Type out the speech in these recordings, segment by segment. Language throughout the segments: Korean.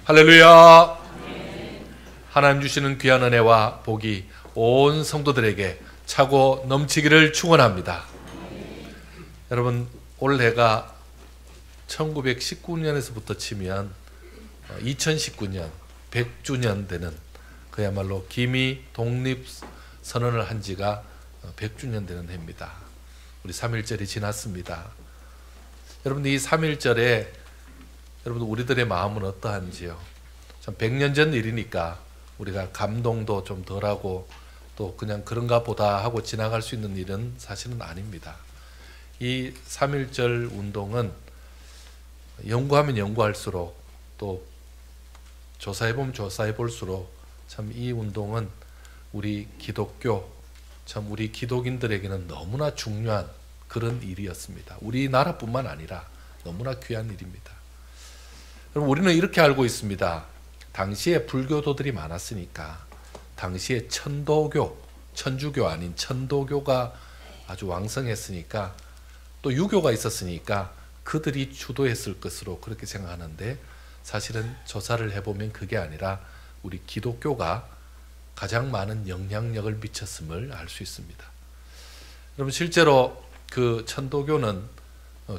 할렐루야. 하나님 주시는 귀한 은혜와 복이 온 성도들에게 차고 넘치기를 축원합니다. 여러분, 올해가 1919년에서부터 치면 2019년 100주년 되는, 그야말로 기미 독립선언을 한 지가 100주년 되는 해입니다. 우리 3.1절이 지났습니다. 여러분, 이 3.1절에 여러분 우리들의 마음은 어떠한지요? 참 100년 전 일이니까 우리가 감동도 좀 덜하고 또 그냥 그런가 보다 하고 지나갈 수 있는 일은 사실은 아닙니다. 이 3.1절 운동은 연구하면 연구할수록 또 조사해보면 조사해볼수록 참 이 운동은 우리 기독교, 참 우리 기독인들에게는 너무나 중요한 그런 일이었습니다. 우리나라뿐만 아니라 너무나 귀한 일입니다. 그럼 우리는 이렇게 알고 있습니다. 당시에 불교도들이 많았으니까, 당시에 천도교, 천주교 아닌 천도교가 아주 왕성했으니까, 또 유교가 있었으니까 그들이 주도했을 것으로 그렇게 생각하는데, 사실은 조사를 해보면 그게 아니라 우리 기독교가 가장 많은 영향력을 미쳤음을 알 수 있습니다. 여러분, 실제로 그 천도교는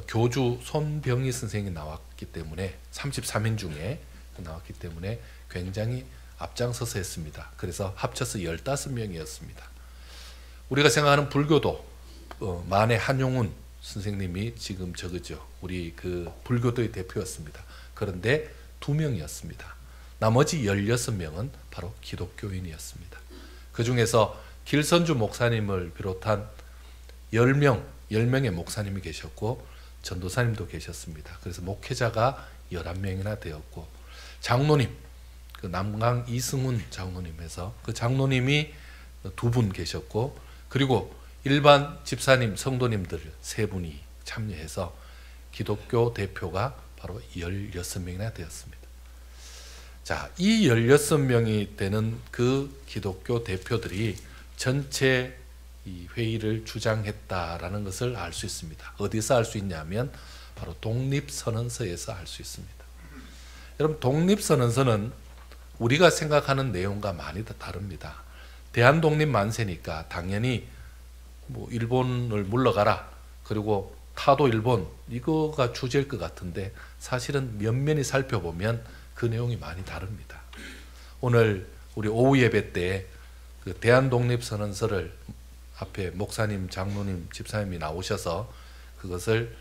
교주 손병희 선생이 나왔기 때문에 33인 중에 나왔기 때문에 굉장히 앞장서서 했습니다. 그래서 합쳐서 15명이었습니다. 우리가 생각하는 불교도 만해 한용운 선생님이 지금 저거죠. 우리 그 불교도의 대표였습니다. 그런데 2명이었습니다. 나머지 16명은 바로 기독교인이었습니다. 그 중에서 길선주 목사님을 비롯한 10명의 목사님이 계셨고 전도사님도 계셨습니다. 그래서 목회자가 11명이나 되었고, 장로님, 그 남강 이승훈 장로님에서 그 장로님이 2분 계셨고, 그리고 일반 집사님, 성도님들 3분이 참여해서 기독교 대표가 바로 16명이나 되었습니다. 자, 이 16명이 되는 그 기독교 대표들이 전체 이 회의를 주장했다라는 것을 알 수 있습니다. 어디서 알 수 있냐면 바로 독립선언서에서 알 수 있습니다. 여러분, 독립선언서는 우리가 생각하는 내용과 많이 다릅니다. 대한독립 만세니까 당연히 뭐 일본을 물러가라, 그리고 타도 일본, 이거가 주제일 것 같은데 사실은 면면히 살펴보면 그 내용이 많이 다릅니다. 오늘 우리 오후 예배 때 그 대한독립선언서를 앞에 목사님, 장로님, 집사님이 나오셔서 그것을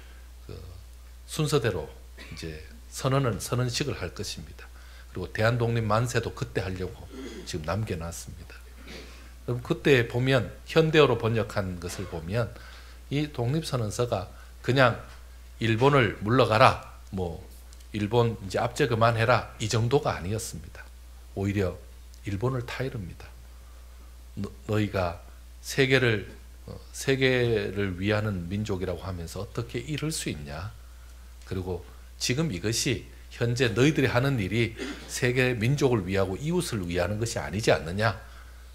순서대로 이제 선언식을 할 것입니다. 그리고 대한독립 만세도 그때 하려고 지금 남겨놨습니다. 그럼 그때 보면 현대어로 번역한 것을 보면 이 독립선언서가 그냥 일본을 물러가라, 뭐 일본 이제 압제 그만해라, 이 정도가 아니었습니다. 오히려 일본을 타이릅니다. 너희가 세계를 위하는 민족이라고 하면서 어떻게 이럴 수 있냐? 그리고 지금 이것이 현재 너희들이 하는 일이 세계 민족을 위하고 이웃을 위하는 것이 아니지 않느냐?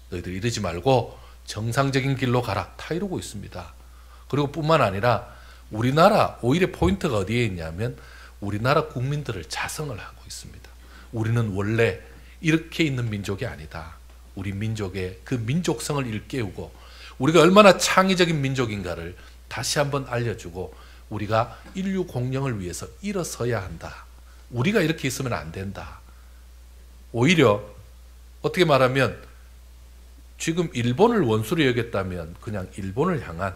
너희들 이러지 말고 정상적인 길로 가라, 다 이러고 있습니다. 그리고 뿐만 아니라 우리나라 오히려 포인트가 어디에 있냐면 우리나라 국민들을 자성을 하고 있습니다. 우리는 원래 이렇게 있는 민족이 아니다. 우리 민족의 그 민족성을 일깨우고 우리가 얼마나 창의적인 민족인가를 다시 한번 알려주고, 우리가 인류 공영을 위해서 일어서야 한다. 우리가 이렇게 있으면 안 된다. 오히려 어떻게 말하면 지금 일본을 원수로 여겼다면 그냥 일본을 향한,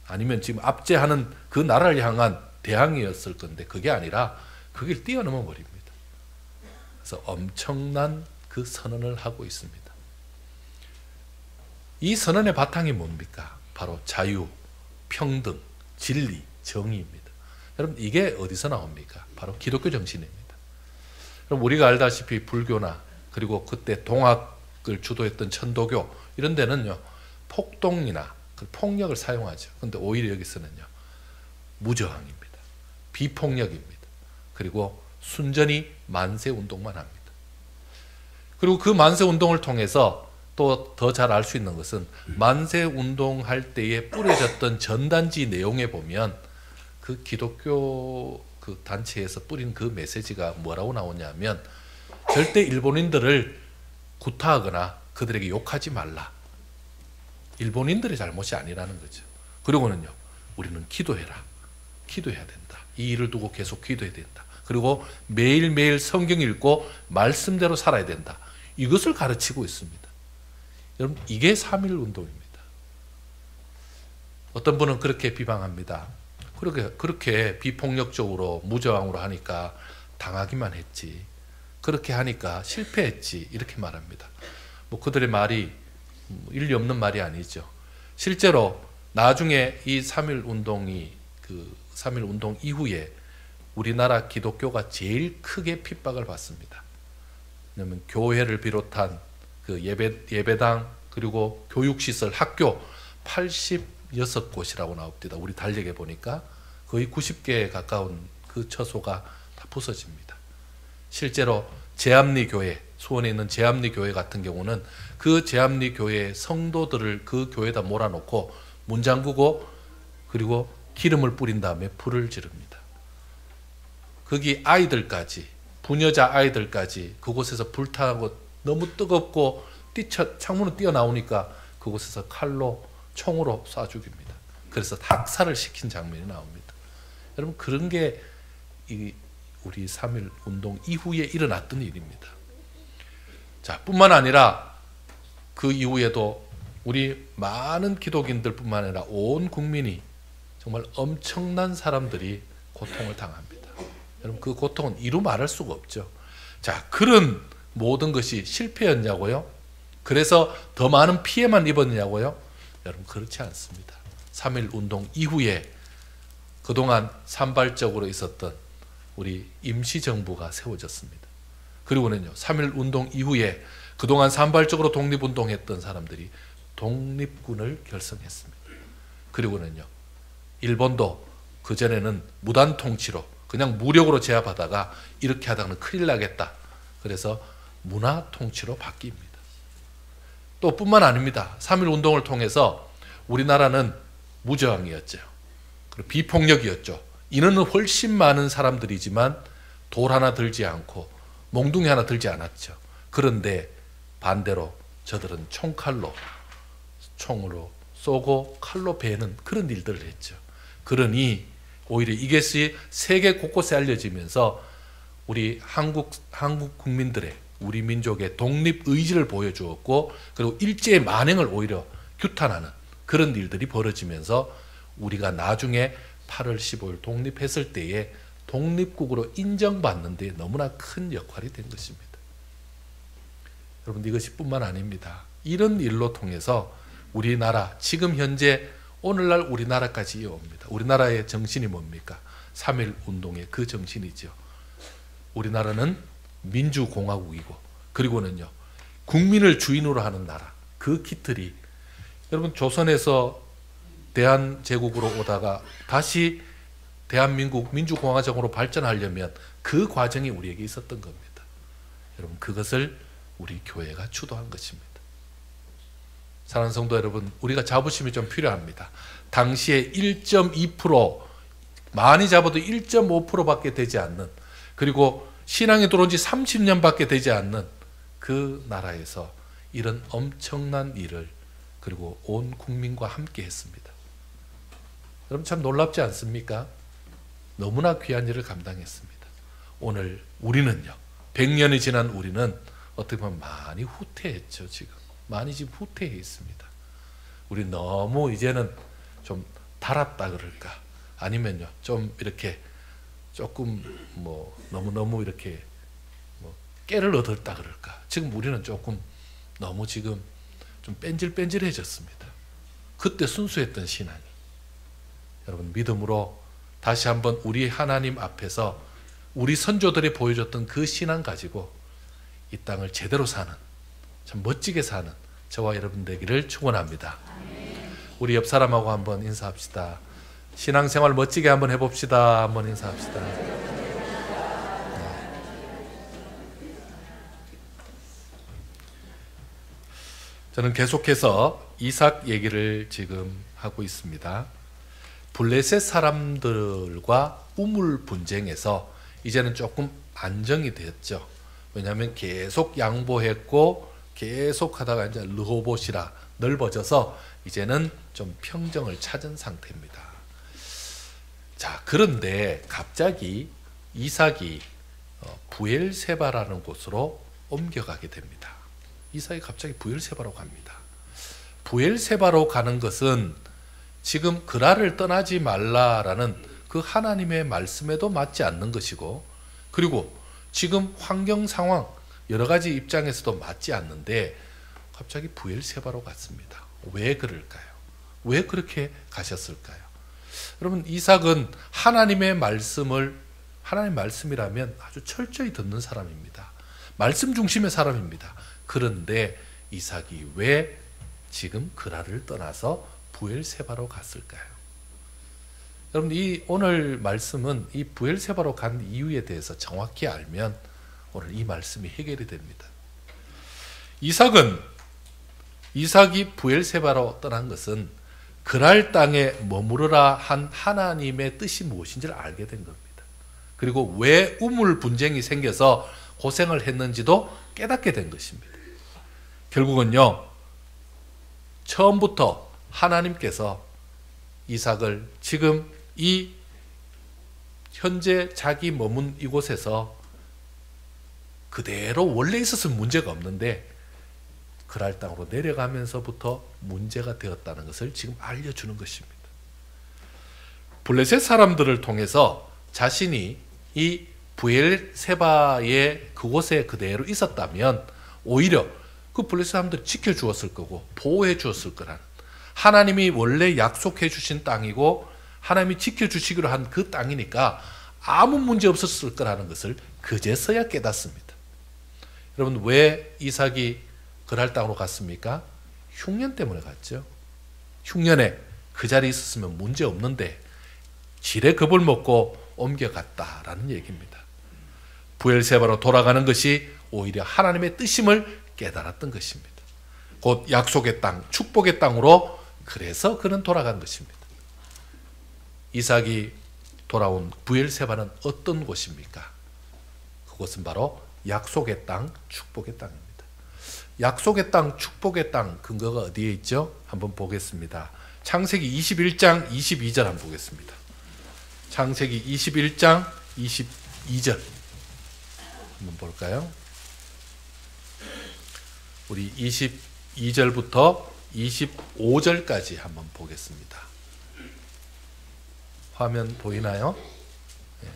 아니면 지금 압제하는 그 나라를 향한 대항이었을 건데 그게 아니라 그걸 뛰어넘어 버립니다. 그래서 엄청난 그 선언을 하고 있습니다. 이 선언의 바탕이 뭡니까? 바로 자유, 평등, 진리, 정의입니다. 여러분, 이게 어디서 나옵니까? 바로 기독교 정신입니다. 그럼 우리가 알다시피 불교나 그리고 그때 동학을 주도했던 천도교 이런 데는요, 폭동이나 폭력을 사용하죠. 그런데 오히려 여기서는요, 무저항입니다. 비폭력입니다. 그리고 순전히 만세운동만 합니다. 그리고 그 만세운동을 통해서 또 더 잘 알 수 있는 것은 만세운동할 때에 뿌려졌던 전단지 내용에 보면 그 기독교 그 단체에서 뿌린 그 메시지가 뭐라고 나오냐면 절대 일본인들을 구타하거나 그들에게 욕하지 말라. 일본인들의 잘못이 아니라는 거죠. 그리고는요, 우리는 기도해라. 기도해야 된다. 이 일을 두고 계속 기도해야 된다. 그리고 매일매일 성경 읽고 말씀대로 살아야 된다. 이것을 가르치고 있습니다. 여러분, 이게 3.1 운동입니다. 어떤 분은 그렇게 비방합니다. 그렇게 비폭력적으로 무저항으로 하니까 당하기만 했지. 그렇게 하니까 실패했지. 이렇게 말합니다. 뭐 그들의 말이 일리 없는 말이 아니죠. 실제로 나중에 이 3.1 운동이 3.1 운동 이후에 우리나라 기독교가 제일 크게 핍박을 받습니다. 왜냐하면 교회를 비롯한 그 예배당 그리고 교육시설, 학교 86곳이라고 나옵니다. 우리 달력에 보니까 거의 90개에 가까운 그 처소가 다 부서집니다. 실제로 제암리 교회, 수원에 있는 제암리 교회 같은 경우는 그 제암리 교회의 성도들을 그 교회에다 몰아놓고 문 잠그고 그리고 기름을 뿌린 다음에 불을 지릅니다. 거기 아이들까지, 부녀자 아이들까지 그곳에서 불타고 너무 뜨겁고 창문을 뛰어나오니까 그곳에서 칼로, 총으로 쏴 죽입니다. 그래서 학살을 시킨 장면이 나옵니다. 여러분, 그런 게 우리 3.1 운동 이후에 일어났던 일입니다. 자, 뿐만 아니라 그 이후에도 우리 많은 기독인들 뿐만 아니라 온 국민이 정말 엄청난 사람들이 고통을 당합니다. 여러분, 그 고통은 이루 말할 수가 없죠. 자, 그런 모든 것이 실패였냐고요? 그래서 더 많은 피해만 입었냐고요? 여러분, 그렇지 않습니다. 3.1 운동 이후에 그동안 산발적으로 있었던 우리 임시정부가 세워졌습니다. 그리고는요, 3.1 운동 이후에 그동안 산발적으로 독립운동했던 사람들이 독립군을 결성했습니다. 그리고는요, 일본도 그전에는 무단 통치로 그냥 무력으로 제압하다가 이렇게 하다가는 큰일 나겠다. 그래서 문화 통치로 바뀝니다. 또 뿐만 아닙니다. 3.1 운동을 통해서 우리나라는 무저항이었죠. 그리고 비폭력이었죠. 인원은 훨씬 많은 사람들이지만 돌 하나 들지 않고 몽둥이 하나 들지 않았죠. 그런데 반대로 저들은 총으로 쏘고 칼로 베는 그런 일들을 했죠. 그러니 오히려 이것이 세계 곳곳에 알려지면서 우리 한국 국민들의, 우리 민족의 독립 의지를 보여주었고, 그리고 일제의 만행을 오히려 규탄하는 그런 일들이 벌어지면서 우리가 나중에 8월 15일 독립했을 때에 독립국으로 인정받는 데 너무나 큰 역할이 된 것입니다. 여러분, 이것이 뿐만 아닙니다. 이런 일로 통해서 우리나라, 지금 현재 오늘날 우리나라까지 이어옵니다. 우리나라의 정신이 뭡니까? 3.1 운동의 그 정신이죠. 우리나라는 민주공화국이고, 그리고는요, 국민을 주인으로 하는 나라, 그 기틀이, 여러분, 조선에서 대한제국으로 오다가 다시 대한민국 민주공화정으로 발전하려면 그 과정이 우리에게 있었던 겁니다. 여러분, 그것을 우리 교회가 주도한 것입니다. 사랑하는 성도 여러분, 우리가 자부심이 좀 필요합니다. 당시에 1.2%, 많이 잡아도 1.5%밖에 되지 않는, 그리고 신앙에 들어온 지 30년밖에 되지 않는 그 나라에서 이런 엄청난 일을, 그리고 온 국민과 함께 했습니다. 여러분, 참 놀랍지 않습니까? 너무나 귀한 일을 감당했습니다. 오늘 우리는요, 100년이 지난 우리는 어떻게 보면 많이 후퇴했죠. 많이 지금 후퇴해 있습니다. 우리 너무 이제는 좀 달았다 그럴까, 아니면요 좀 이렇게 조금 너무 이렇게 깨를 얻었다 그럴까. 지금 우리는 조금 너무 지금 좀 뺀질뺀질해졌습니다. 그때 순수했던 신앙이, 여러분, 믿음으로 다시 한번 우리 하나님 앞에서 우리 선조들이 보여줬던 그 신앙 가지고 이 땅을 제대로 사는, 참 멋지게 사는 저와 여러분 되기를 축원합니다. 우리 옆 사람하고 한번 인사합시다. 신앙생활 멋지게 한번 해봅시다. 한번 인사합시다. 저는 계속해서 이삭 얘기를 지금 하고 있습니다. 블레셋 사람들과 우물 분쟁에서 이제는 조금 안정이 되었죠. 왜냐하면 계속 양보했고 계속 하다가 이제 르호봇이라 넓어져서 이제는 좀 평정을 찾은 상태입니다. 자, 그런데 갑자기 이삭이 부엘세바라는 곳으로 옮겨가게 됩니다. 이삭이 갑자기 부엘세바로 갑니다. 부엘세바로 가는 것은 지금 그랄을 떠나지 말라라는 그 하나님의 말씀에도 맞지 않는 것이고, 그리고 지금 환경 상황 여러 가지 입장에서도 맞지 않는데 갑자기 부엘세바로 갔습니다. 왜 그럴까요? 왜 그렇게 가셨을까요? 여러분, 이삭은 하나님의 말씀을, 하나님의 말씀이라면 아주 철저히 듣는 사람입니다. 말씀 중심의 사람입니다. 그런데 이삭이 왜 지금 그랄을 떠나서 부엘세바로 갔을까요? 여러분, 이 오늘 말씀은 이 부엘세바로 간 이유에 대해서 정확히 알면 오늘 이 말씀이 해결이 됩니다. 이삭이 부엘세바로 떠난 것은 그랄 땅에 머무르라 한 하나님의 뜻이 무엇인지를 알게 된 겁니다. 그리고 왜 우물 분쟁이 생겨서 고생을 했는지도 깨닫게 된 것입니다. 결국은요, 처음부터 하나님께서 이삭을 지금 이 현재 자기 머문 이곳에서 그대로 원래 있었으면 문제가 없는데 그랄 땅으로 내려가면서부터 문제가 되었다는 것을 지금 알려주는 것입니다. 블레셋 사람들을 통해서 자신이 이 부엘세바의 그곳에 그대로 있었다면 오히려 그 블레셋 사람들이 지켜주었을 거고 보호해 주었을 거라는, 하나님이 원래 약속해 주신 땅이고 하나님이 지켜주시기로 한 그 땅이니까 아무 문제 없었을 거라는 것을 그제서야 깨닫습니다. 여러분, 왜 이삭이 그랄 땅으로 갔습니까? 흉년 때문에 갔죠. 흉년에 그 자리에 있었으면 문제 없는데 지레 겁을 먹고 옮겨갔다라는 얘기입니다. 부엘세바로 돌아가는 것이 오히려 하나님의 뜻임을 깨달았던 것입니다. 곧 약속의 땅, 축복의 땅으로 그래서 그는 돌아간 것입니다. 이삭이 돌아온 부엘세바는 어떤 곳입니까? 그곳은 바로 약속의 땅, 축복의 땅입니다. 약속의 땅, 축복의 땅 근거가 어디에 있죠? 한번 보겠습니다. 창세기 21장 22절 한번 보겠습니다. 창세기 21장 22절 한번 볼까요? 우리 22절부터 25절까지 한번 보겠습니다. 화면 보이나요? 네.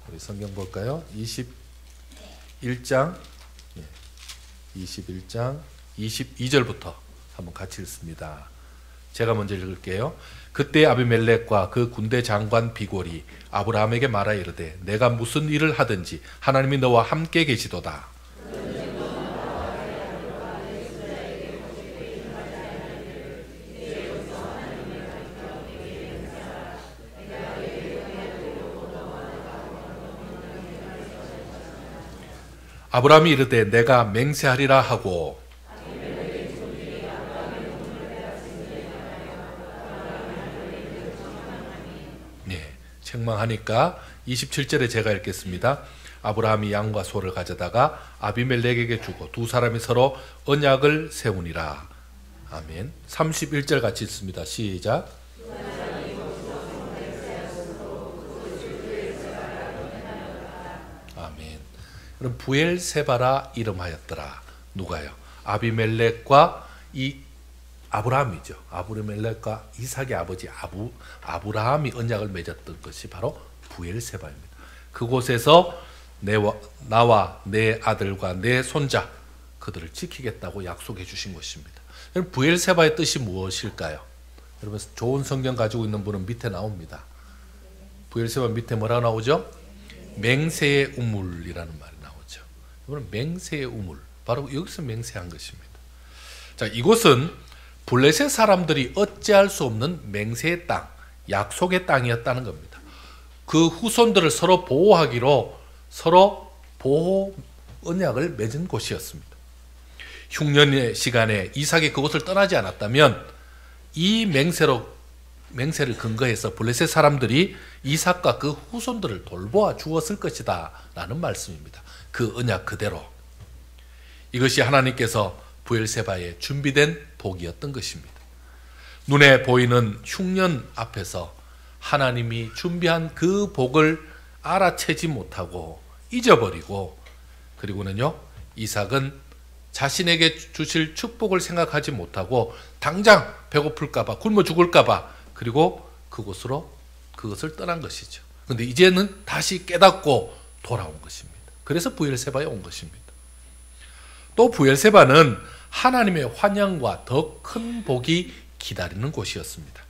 우리 성경 볼까요? 21장 22절부터 한번 같이 읽습니다. 제가 먼저 읽을게요. 그때 아비멜렉과 그 군대 장관 비골이 아브라함에게 말하여 이르되 내가 무슨 일을 하든지 하나님이 너와 함께 계시도다. 아브라함이 이르되 내가 맹세하리라 하고, 네, 책망하니까 27절에 제가 읽겠습니다. 아브라함이 양과 소를 가져다가 아비멜렉에게 주고 두 사람이 서로 언약을 세우니라. 아멘. 31절 같이 읽습니다. 시작. 아멘. 그럼 부엘세바라 이름하였더라. 누가요? 아비멜렉과 이 아브라함이죠. 아브멜렉과 이삭의 아버지 아브라함이 언약을 맺었던 것이 바로 부엘세바입니다. 그곳에서 나와 내 아들과 내 손자 그들을 지키겠다고 약속해 주신 것입니다. 부엘세바의 뜻이 무엇일까요? 여러분, 좋은 성경 가지고 있는 분은 밑에 나옵니다. 부엘세바 밑에 뭐라고 나오죠? 맹세의 우물이라는 말이 나오죠. 이거는 맹세의 우물, 바로 여기서 맹세한 것입니다. 자, 이곳은 블레셋 사람들이 어찌할 수 없는 맹세의 땅, 약속의 땅이었다는 겁니다. 그 후손들을 서로 보호하기로 서로 보호 언약을 맺은 곳이었습니다. 흉년의 시간에 이삭이 그곳을 떠나지 않았다면 이 맹세로 맹세를 근거해서 블레셋 사람들이 이삭과 그 후손들을 돌보아 주었을 것이다 라는 말씀입니다. 그 언약 그대로. 이것이 하나님께서 브엘세바에 준비된 복이었던 것입니다. 눈에 보이는 흉년 앞에서 하나님이 준비한 그 복을 알아채지 못하고 잊어버리고, 그리고는요, 이삭은 자신에게 주실 축복을 생각하지 못하고 당장 배고플까봐, 굶어 죽을까봐, 그리고 그것을 떠난 것이죠. 그런데 이제는 다시 깨닫고 돌아온 것입니다. 그래서 브엘세바에 온 것입니다. 또 브엘세바는 하나님의 환영과 더 큰 복이 기다리는 곳이었습니다.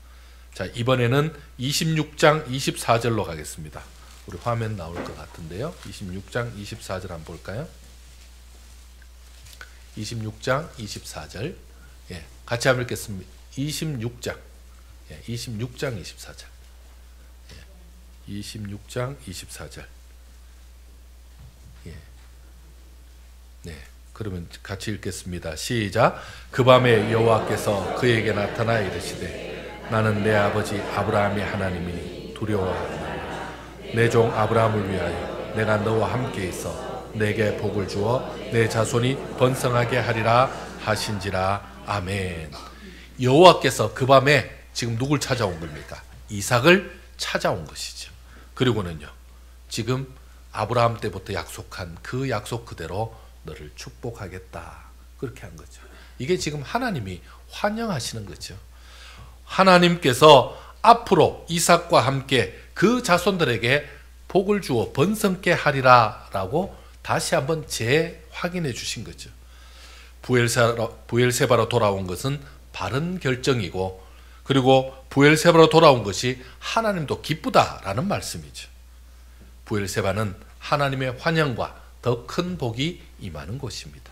자, 이번에는 26장 24절로 가겠습니다. 우리 화면 나올 것 같은데요. 26장 24절 한번 볼까요? 26장 24절. 예, 같이 한번 읽겠습니다. 26장. 예, 26장 24절. 예, 26장 24절. 예. 네. 그러면 같이 읽겠습니다. 시작. 그 밤에 여호와께서 그에게 나타나 이르시되 나는 내 아버지 아브라함의 하나님이니 두려워하지 말라. 내 종 아브라함을 위하여 내가 너와 함께 있어 내게 복을 주어 내 자손이 번성하게 하리라 하신지라. 아멘. 여호와께서 그 밤에 지금 누굴 찾아온 겁니까? 이삭을 찾아온 것이죠. 그리고는요, 지금 아브라함 때부터 약속한 그 약속 그대로 너를 축복하겠다, 그렇게 한 거죠. 이게 지금 하나님이 환영하시는 거죠. 하나님께서 앞으로 이삭과 함께 그 자손들에게 복을 주어 번성케 하리라 라고 다시 한번 재확인해 주신 거죠. 브엘세바로 돌아온 것은 바른 결정이고, 그리고 브엘세바로 돌아온 것이 하나님도 기쁘다라는 말씀이죠. 브엘세바는 하나님의 환영과 더 큰 복이 임하는 곳입니다.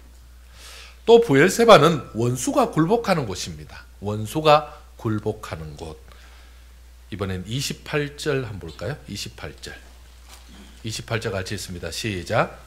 또 브엘세바는 원수가 굴복하는 곳입니다. 원수가 굴복하는 곳. 이번엔 28절 한번 볼까요? 28절. 28절 같이 읽습니다. 시작.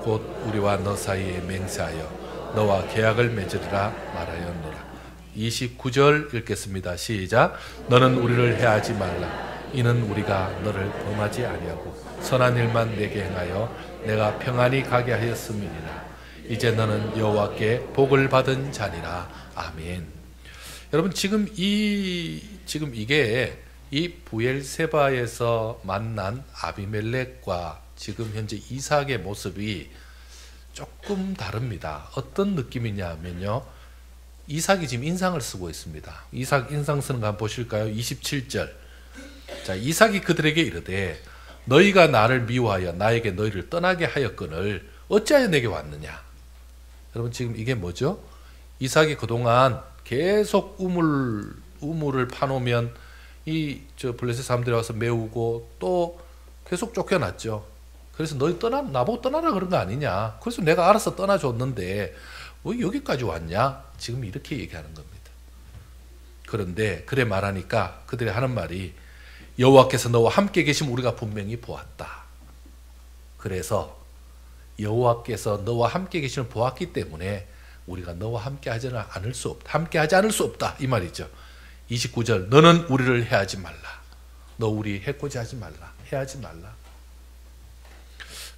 곧 우리와 너 사이에 맹세하여 너와 계약을 맺으리라 말하였노라. 29절 읽겠습니다. 시작. 너는 우리를 해하지 말라. 이는 우리가 너를 범하지 아니하고 선한 일만 내게 행하여 내가 평안히 가게 하였음이니라. 이제 너는 여호와께 복을 받은 자니라. 아멘. 여러분, 지금 이게 이 브엘세바에서 만난 아비멜렉과 지금 현재 이삭의 모습이 조금 다릅니다. 어떤 느낌이냐 하면요, 이삭이 지금 인상을 쓰고 있습니다. 이삭 인상 쓰는 거 한번 보실까요? 27절. 자, 이삭이 그들에게 이르되 너희가 나를 미워하여 나에게 너희를 떠나게 하였거늘 어찌하여 내게 왔느냐. 여러분, 지금 이게 뭐죠? 이삭이 그동안 계속 우물을 파놓으면 블레셋 사람들이 와서 메우고 또 계속 쫓겨났죠. 그래서 너희 나보고 떠나라 그런 거 아니냐. 그래서 내가 알아서 떠나줬는데 왜 여기까지 왔냐? 지금 이렇게 얘기하는 겁니다. 그런데 그래 말하니까 그들이 하는 말이 여호와께서 너와 함께 계시면 우리가 분명히 보았다. 그래서 여호와께서 너와 함께 계시는 보았기 때문에 우리가 너와 함께 하지 않을 수 없다. 이 말이죠. 29절. 너는 우리를 해하지 말라. 너 우리 해코지 하지 말라. 해하지 말라.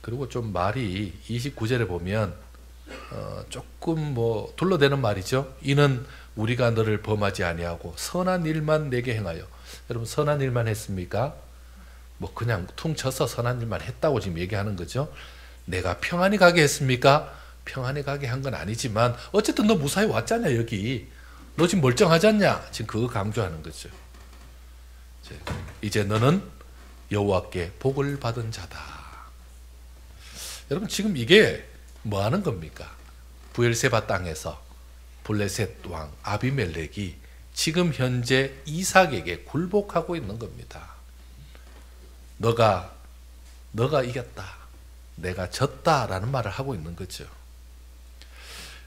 그리고 좀 말이 29절에 보면 조금 둘러대는 말이죠. 이는 우리가 너를 범하지 아니하고 선한 일만 내게 행하여. 여러분, 선한 일만 했습니까? 그냥 퉁쳐서 선한 일만 했다고 지금 얘기하는 거죠. 내가 평안히 가게 했습니까? 평안히 가게 한 건 아니지만 어쨌든 너 무사히 왔잖냐. 여기 너 지금 멀쩡하지 않냐. 지금 그거 강조하는 거죠. 이제 너는 여호와께 복을 받은 자다. 여러분, 지금 이게 뭐 하는 겁니까? 브엘세바 땅에서 블레셋 왕 아비멜렉이 지금 현재 이삭에게 굴복하고 있는 겁니다. 너가 이겼다. 내가 졌다라는 말을 하고 있는 거죠.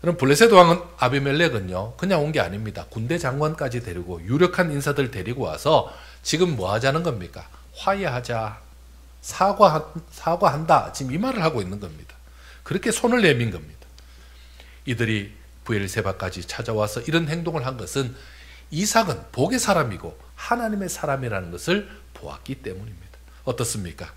여러분, 블레셋 왕은 아비멜렉은요, 그냥 온 게 아닙니다. 군대 장관까지 데리고 유력한 인사들 데리고 와서 지금 뭐 하자는 겁니까? 화해하자. 사과한다. 지금 이 말을 하고 있는 겁니다. 그렇게 손을 내민 겁니다. 이들이 브엘세바까지 찾아와서 이런 행동을 한 것은 이삭은 복의 사람이고 하나님의 사람이라는 것을 보았기 때문입니다. 어떻습니까?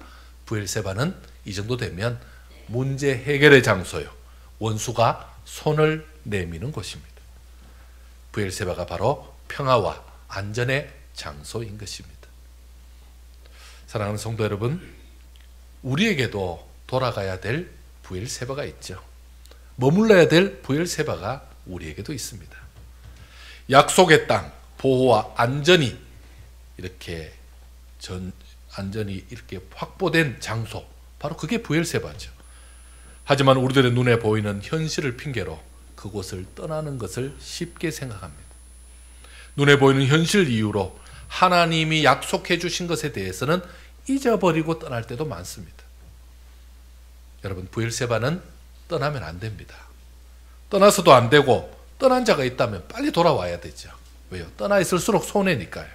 브엘세바는 이 정도 되면 문제 해결의 장소요. 원수가 손을 내미는 곳입니다. 브엘세바가 바로 평화와 안전의 장소인 것입니다. 사랑하는 성도 여러분, 우리에게도 돌아가야 될 브엘세바가 있죠. 머물러야 될 브엘세바가 우리에게도 있습니다. 약속의 땅, 보호와 안전이 이렇게 안전이 이렇게 확보된 장소, 바로 그게 브엘세바죠. 하지만 우리들의 눈에 보이는 현실을 핑계로 그곳을 떠나는 것을 쉽게 생각합니다. 눈에 보이는 현실 이유로 하나님이 약속해 주신 것에 대해서는 잊어버리고 떠날 때도 많습니다. 여러분, 브엘세바는 떠나면 안 됩니다. 떠나서도 안 되고 떠난 자가 있다면 빨리 돌아와야 되죠. 왜요? 떠나 있을수록 손해니까요.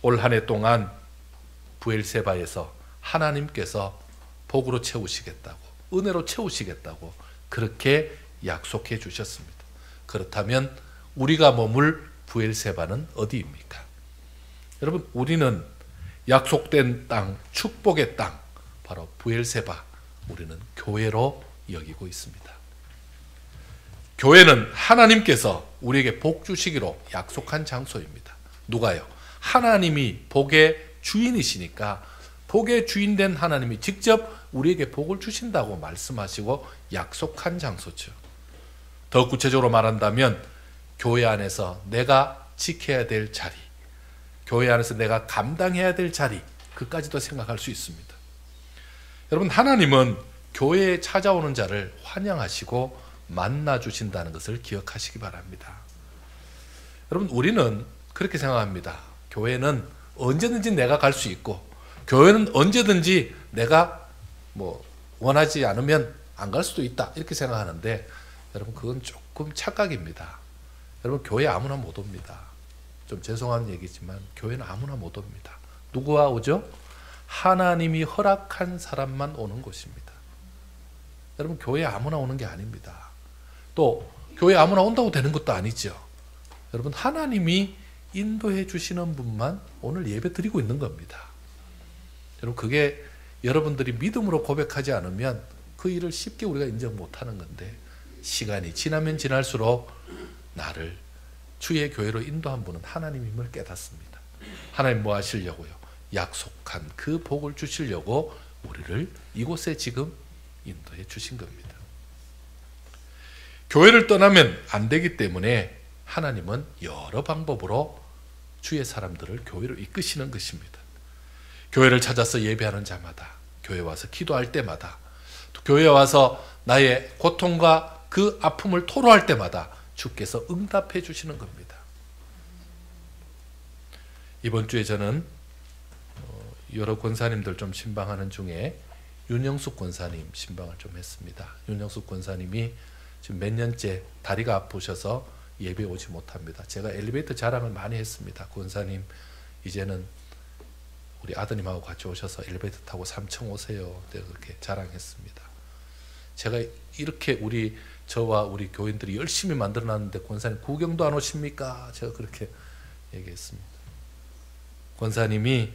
올 한 해 동안 브엘세바에서 하나님께서 복으로 채우시겠다고, 은혜로 채우시겠다고 그렇게 약속해 주셨습니다. 그렇다면 우리가 머물 브엘세바는 어디입니까? 여러분, 우리는 약속된 땅, 축복의 땅, 바로 브엘세바, 우리는 교회로 여기고 있습니다. 교회는 하나님께서 우리에게 복 주시기로 약속한 장소입니다. 누가요? 하나님이 복의 주인이시니까 복의 주인 된 하나님이 직접 우리에게 복을 주신다고 말씀하시고 약속한 장소죠. 더 구체적으로 말한다면 교회 안에서 내가 지켜야 될 자리, 교회 안에서 내가 감당해야 될 자리, 그까지도 생각할 수 있습니다. 여러분, 하나님은 교회에 찾아오는 자를 환영하시고 만나 주신다는 것을 기억하시기 바랍니다. 여러분, 우리는 그렇게 생각합니다. 교회는 언제든지 내가 갈 수 있고, 교회는 언제든지 내가 원하지 않으면 안 갈 수도 있다, 이렇게 생각하는데, 여러분, 그건 조금 착각입니다. 여러분, 교회 아무나 못 옵니다. 좀 죄송한 얘기지만 교회는 아무나 못 옵니다. 누구와 오죠? 하나님이 허락한 사람만 오는 곳입니다. 여러분, 교회 아무나 오는 게 아닙니다. 또 교회 아무나 온다고 되는 것도 아니죠. 여러분, 하나님이 인도해 주시는 분만 오늘 예배 드리고 있는 겁니다. 여러분, 그게 여러분들이 믿음으로 고백하지 않으면 그 일을 쉽게 우리가 인정 못하는 건데, 시간이 지나면 지날수록 나를 주의 교회로 인도한 분은 하나님임을 깨닫습니다. 하나님 뭐 하시려고요? 약속한 그 복을 주시려고 우리를 이곳에 지금 인도해 주신 겁니다. 교회를 떠나면 안 되기 때문에 하나님은 여러 방법으로 주의 사람들을 교회로 이끄시는 것입니다. 교회를 찾아서 예배하는 자마다, 교회 와서 기도할 때마다, 또 교회에 와서 나의 고통과 그 아픔을 토로할 때마다 주께서 응답해 주시는 겁니다. 이번 주에 저는 여러 권사님들 좀 신방하는 중에 윤영숙 권사님 신방을 좀 했습니다. 윤영숙 권사님이 지금 몇 년째 다리가 아프셔서 예배에 오지 못합니다. 제가 엘리베이터 자랑을 많이 했습니다. 권사님, 이제는 우리 아드님하고 같이 오셔서 엘리베이터 타고 3층 오세요. 내가 그렇게 자랑했습니다. 제가 이렇게 저와 우리 교인들이 열심히 만들어놨는데 권사님 구경도 안 오십니까? 제가 그렇게 얘기했습니다. 권사님이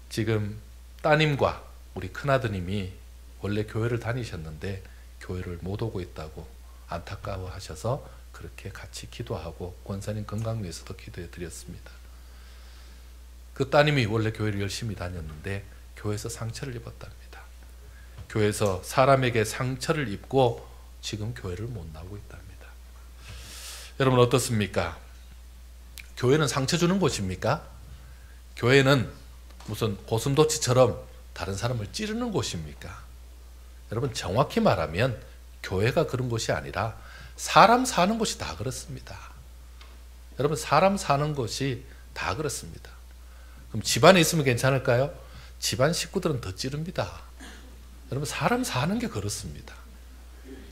지금 따님과 우리 큰아드님이 원래 교회를 다니셨는데 교회를 못 오고 있다고 안타까워하셔서 그렇게 같이 기도하고 권사님 건강 위해서도 기도해 드렸습니다. 그 따님이 원래 교회를 열심히 다녔는데 교회에서 상처를 입었답니다. 교회에서 사람에게 상처를 입고 지금 교회를 못 나오고 있답니다. 여러분, 어떻습니까? 교회는 상처 주는 곳입니까? 교회는 무슨 고슴도치처럼 다른 사람을 찌르는 곳입니까? 여러분, 정확히 말하면 교회가 그런 곳이 아니라 사람 사는 곳이 다 그렇습니다. 여러분, 사람 사는 곳이 다 그렇습니다. 그럼 집안에 있으면 괜찮을까요? 집안 식구들은 더 찌릅니다. 여러분, 사람 사는 게 그렇습니다.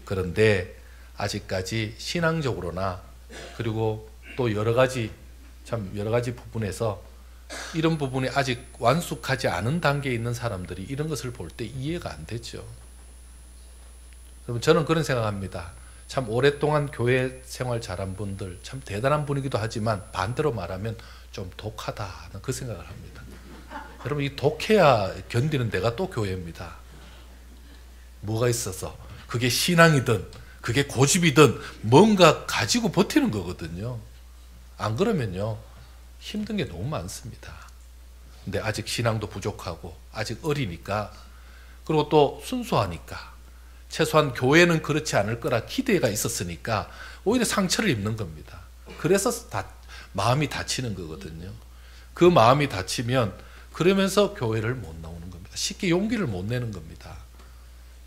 그런데 아직까지 신앙적으로나 그리고 또 여러 가지 부분에서 이런 부분이 아직 완숙하지 않은 단계에 있는 사람들이 이런 것을 볼 때 이해가 안 되죠. 여러분, 저는 그런 생각합니다. 참 오랫동안 교회 생활 잘한 분들 참 대단한 분이기도 하지만 반대로 말하면 좀 독하다는 그 생각을 합니다. 여러분 이 독해야 견디는 데가 또 교회입니다. 뭐가 있어서 그게 신앙이든 그게 고집이든 뭔가 가지고 버티는 거거든요. 안 그러면요 힘든 게 너무 많습니다. 근데 아직 신앙도 부족하고 아직 어리니까 그리고 또 순수하니까 최소한 교회는 그렇지 않을 거라 기대가 있었으니까 오히려 상처를 입는 겁니다. 그래서 마음이 다치는 거거든요. 그 마음이 다치면 그러면서 교회를 못 나오는 겁니다. 쉽게 용기를 못 내는 겁니다.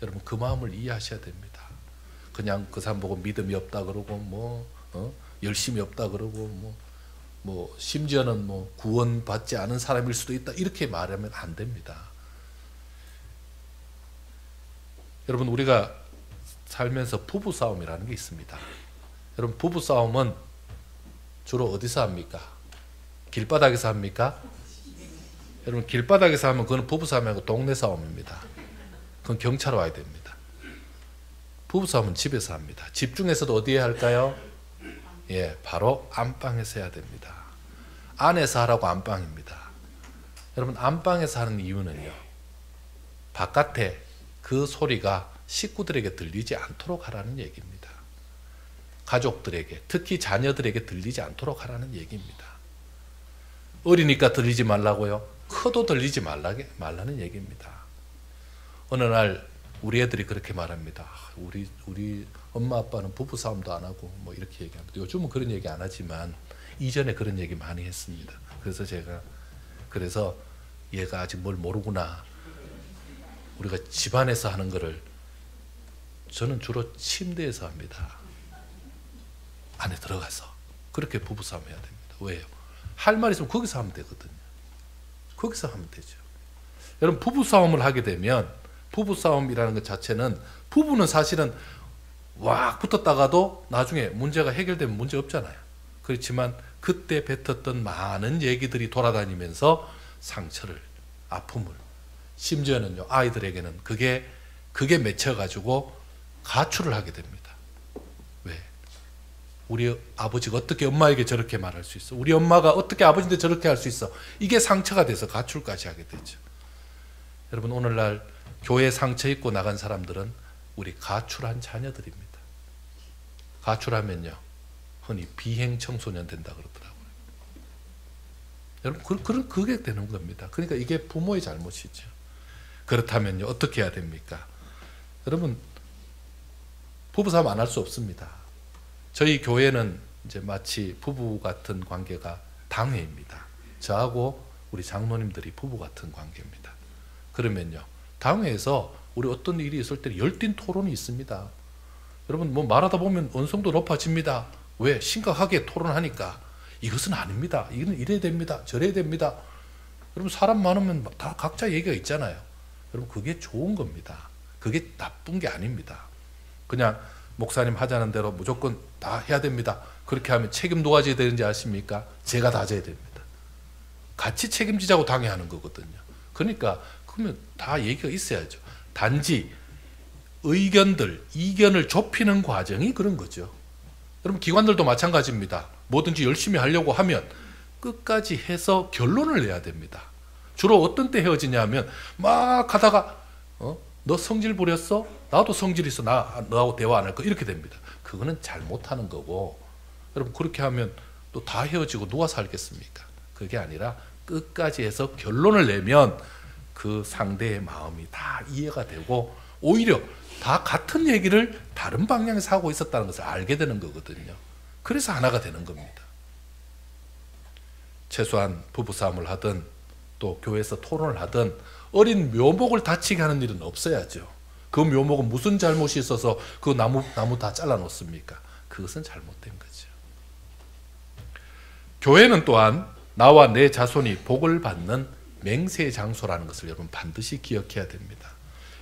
여러분 그 마음을 이해하셔야 됩니다. 그냥 그 사람 보고 믿음이 없다 그러고 열심이 없다 그러고 심지어는 구원받지 않은 사람일 수도 있다 이렇게 말하면 안 됩니다. 여러분 우리가 살면서 부부싸움이라는 게 있습니다. 여러분 부부싸움은 주로 어디서 합니까? 길바닥에서 합니까? 여러분 길바닥에서 하면 그건 부부싸움이 아니고 동네 싸움입니다. 그건 경찰 와야 됩니다. 부부싸움은 집에서 합니다. 집 중에서도 어디에 할까요? 예, 바로 안방에서 해야 됩니다. 안에서 하라고 안방입니다. 여러분 안방에서 하는 이유는요, 바깥에 그 소리가 식구들에게 들리지 않도록 하라는 얘기입니다. 가족들에게, 특히 자녀들에게 들리지 않도록 하라는 얘기입니다. 어리니까 들리지 말라고요? 커도 들리지 말라는 얘기입니다. 어느 날 우리 애들이 그렇게 말합니다. 우리 엄마 아빠는 부부싸움도 안 하고 이렇게 얘기합니다. 요즘은 그런 얘기 안 하지만 이전에 그런 얘기 많이 했습니다. 그래서 얘가 아직 뭘 모르구나. 우리가 집안에서 하는 거를 저는 주로 침대에서 합니다. 안에 들어가서 그렇게 부부싸움 해야 됩니다. 왜요? 할 말 있으면 거기서 하면 되거든요. 거기서 하면 되죠. 여러분 부부싸움을 하게 되면 부부싸움이라는 것 자체는 부부는 사실은 왁 붙었다가도 나중에 문제가 해결되면 문제 없잖아요. 그렇지만 그때 뱉었던 많은 얘기들이 돌아다니면서 상처를, 아픔을, 심지어는요 아이들에게는 그게 맺혀가지고 가출을 하게 됩니다. 왜? 우리 아버지가 어떻게 엄마에게 저렇게 말할 수 있어? 우리 엄마가 어떻게 아버지한테 저렇게 할 수 있어? 이게 상처가 돼서 가출까지 하게 되죠. 여러분 오늘날 교회 상처 입고 나간 사람들은 우리 가출한 자녀들입니다. 가출하면요 흔히 비행 청소년 된다 그러더라고요. 여러분 그게 되는 겁니다. 그러니까 이게 부모의 잘못이죠. 그렇다면요 어떻게 해야 됩니까? 여러분 부부싸움 안 할 수 없습니다. 저희 교회는 이제 마치 부부 같은 관계가 당회입니다. 저하고 우리 장로님들이 부부 같은 관계입니다. 그러면요 당회에서 우리 어떤 일이 있을 때 열띤 토론이 있습니다. 여러분 말하다 보면 언성도 높아집니다. 왜? 심각하게 토론하니까 이것은 아닙니다. 이건 이래야 됩니다. 저래야 됩니다. 여러분 사람 많으면 다 각자 얘기가 있잖아요. 여러분 그게 좋은 겁니다. 그게 나쁜 게 아닙니다. 그냥 목사님 하자는 대로 무조건 다 해야 됩니다. 그렇게 하면 책임 누가 져야 되는지 아십니까? 제가 다 져야 됩니다. 같이 책임지자고 당해하는 거거든요. 그러니까 그러면 다 얘기가 있어야죠. 단지 이견을 좁히는 과정이 그런 거죠. 여러분 기관들도 마찬가지입니다. 뭐든지 열심히 하려고 하면 끝까지 해서 결론을 내야 됩니다. 주로 어떤 때 헤어지냐 하면 막 하다가 너 성질 부렸어? 나도 성질 있어. 너하고 대화 안 할 거. 이렇게 됩니다. 그거는 잘못하는 거고 여러분 그렇게 하면 또 다 헤어지고 누가 살겠습니까? 그게 아니라 끝까지 해서 결론을 내면 그 상대의 마음이 다 이해가 되고 오히려 다 같은 얘기를 다른 방향에서 하고 있었다는 것을 알게 되는 거거든요. 그래서 하나가 되는 겁니다. 최소한 부부싸움을 하든 또 교회에서 토론을 하든 어린 묘목을 다치게 하는 일은 없어야죠. 그 묘목은 무슨 잘못이 있어서 그 나무 다 잘라 놓습니까? 그것은 잘못된 거죠. 교회는 또한 나와 내 자손이 복을 받는 맹세의 장소라는 것을 여러분 반드시 기억해야 됩니다.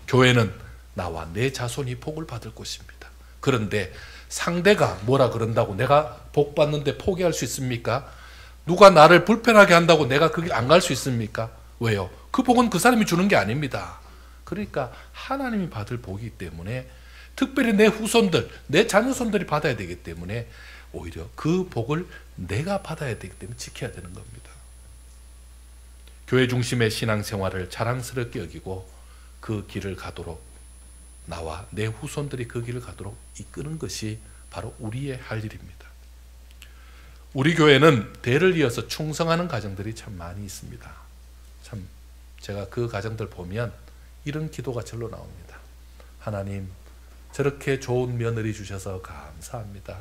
교회는 나와 내 자손이 복을 받을 곳입니다. 그런데 상대가 뭐라 그런다고 내가 복 받는데 포기할 수 있습니까? 누가 나를 불편하게 한다고 내가 그 길 안 갈 수 있습니까? 왜요? 그 복은 그 사람이 주는 게 아닙니다. 그러니까 하나님이 받을 복이기 때문에 특별히 내 후손들, 내 자녀손들이 받아야 되기 때문에 오히려 그 복을 내가 받아야 되기 때문에 지켜야 되는 겁니다. 교회 중심의 신앙생활을 자랑스럽게 여기고 그 길을 가도록, 나와 내 후손들이 그 길을 가도록 이끄는 것이 바로 우리의 할 일입니다. 우리 교회는 대를 이어서 충성하는 가정들이 참 많이 있습니다. 참 제가 그 가정들 보면 이런 기도가 절로 나옵니다. 하나님, 저렇게 좋은 며느리 주셔서 감사합니다.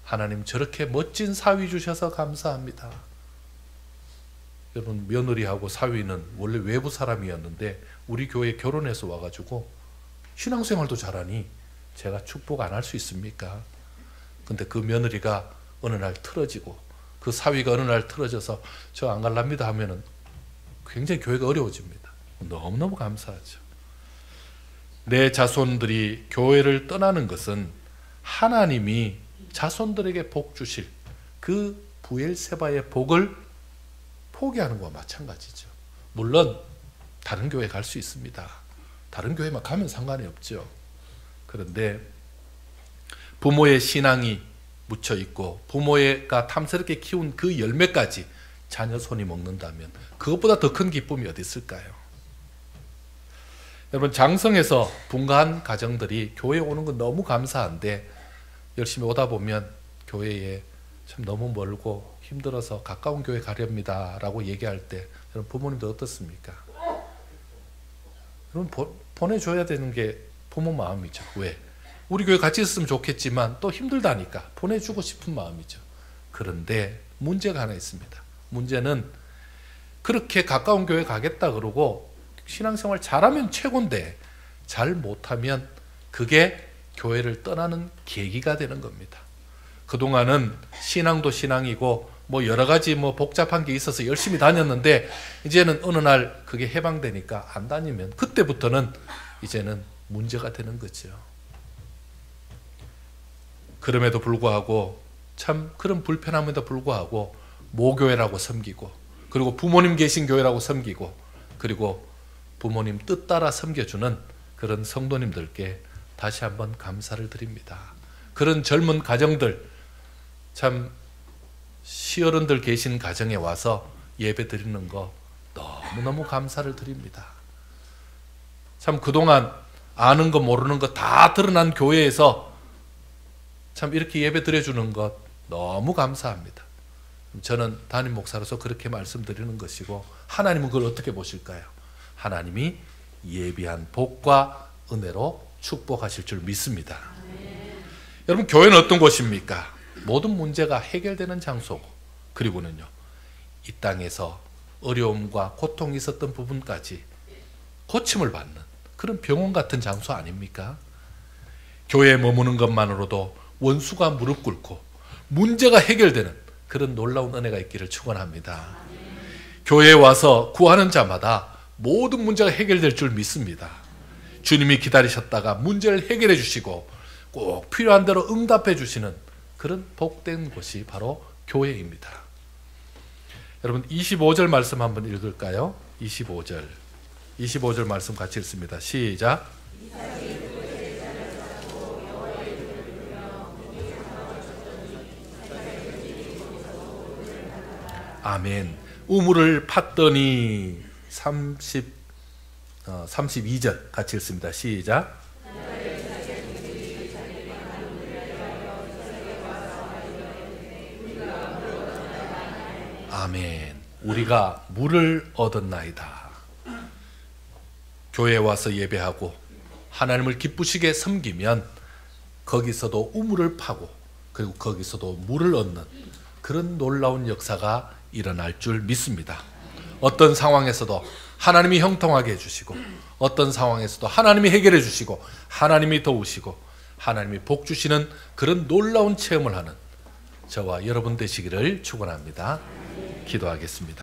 하나님, 저렇게 멋진 사위 주셔서 감사합니다. 여러분, 며느리하고 사위는 원래 외부 사람이었는데 우리 교회에 결혼해서 와가지고 신앙생활도 잘하니 제가 축복 안 할 수 있습니까? 근데 그 며느리가 어느 날 틀어지고 그 사위가 어느 날 틀어져서 저 안 갈랍니다 하면은 굉장히 교회가 어려워집니다. 너무너무 감사하죠. 내 자손들이 교회를 떠나는 것은 하나님이 자손들에게 복 주실 그 부엘세바의 복을 포기하는 것과 마찬가지죠. 물론 다른 교회 갈 수 있습니다. 다른 교회만 가면 상관이 없죠. 그런데 부모의 신앙이 묻혀 있고 부모가 탐스럽게 키운 그 열매까지 자녀 손이 먹는다면 그것보다 더 큰 기쁨이 어디 있을까요? 여러분, 장성에서 분가한 가정들이 교회에 오는 건 너무 감사한데 열심히 오다 보면 교회에 참 너무 멀고 힘들어서 가까운 교회 가렵니다 라고 얘기할 때 여러분, 부모님도 어떻습니까? 여러분, 보내줘야 되는 게 부모 마음이죠. 왜? 우리 교회 같이 있으면 좋겠지만 또 힘들다니까 보내주고 싶은 마음이죠. 그런데 문제가 하나 있습니다. 문제는 그렇게 가까운 교회 가겠다 그러고 신앙생활 잘하면 최고인데 잘 못하면 그게 교회를 떠나는 계기가 되는 겁니다. 그동안은 신앙도 신앙이고 뭐 여러 가지 뭐 복잡한 게 있어서 열심히 다녔는데 이제는 어느 날 그게 해방되니까 안 다니면 그때부터는 이제는 문제가 되는 거죠. 그럼에도 불구하고 참 그런 불편함에도 불구하고 모교회라고 섬기고 그리고 부모님 계신 교회라고 섬기고 그리고 부모님 뜻 따라 섬겨주는 그런 성도님들께 다시 한번 감사를 드립니다. 그런 젊은 가정들, 참 시어른들 계신 가정에 와서 예배 드리는 거 너무너무 감사를 드립니다. 참 그동안 아는 거 모르는 거 다 드러난 교회에서 참 이렇게 예배 드려주는 것 너무 감사합니다. 저는 담임 목사로서 그렇게 말씀드리는 것이고 하나님은 그걸 어떻게 보실까요? 하나님이 예비한 복과 은혜로 축복하실 줄 믿습니다. 여러분, 교회는 어떤 곳입니까? 모든 문제가 해결되는 장소고 그리고는요, 이 땅에서 어려움과 고통이 있었던 부분까지 고침을 받는 그런 병원 같은 장소 아닙니까? 교회에 머무는 것만으로도 원수가 무릎 꿇고 문제가 해결되는 그런 놀라운 은혜가 있기를 축원합니다. 교회에 와서 구하는 자마다 모든 문제가 해결될 줄 믿습니다. 주님이 기다리셨다가 문제를 해결해 주시고 꼭 필요한 대로 응답해 주시는 그런 복된 곳이 바로 교회입니다. 여러분, 25절 말씀 한번 읽을까요? 25절 말씀 같이 읽습니다. 시작. 아멘. 우물을 팠더니 32절 같이 읽습니다. 시작. 아멘. 우리가 물을 얻었나이다. 교회에 와서 예배하고 하나님을 기쁘시게 섬기면 거기서도 우물을 파고 그리고 거기서도 물을 얻는 그런 놀라운 역사가 일어날 줄 믿습니다. 어떤 상황에서도 하나님이 형통하게 해주시고 어떤 상황에서도 하나님이 해결해 주시고 하나님이 도우시고 하나님이 복 주시는 그런 놀라운 체험을 하는 저와 여러분 되시기를 축원합니다. 기도하겠습니다.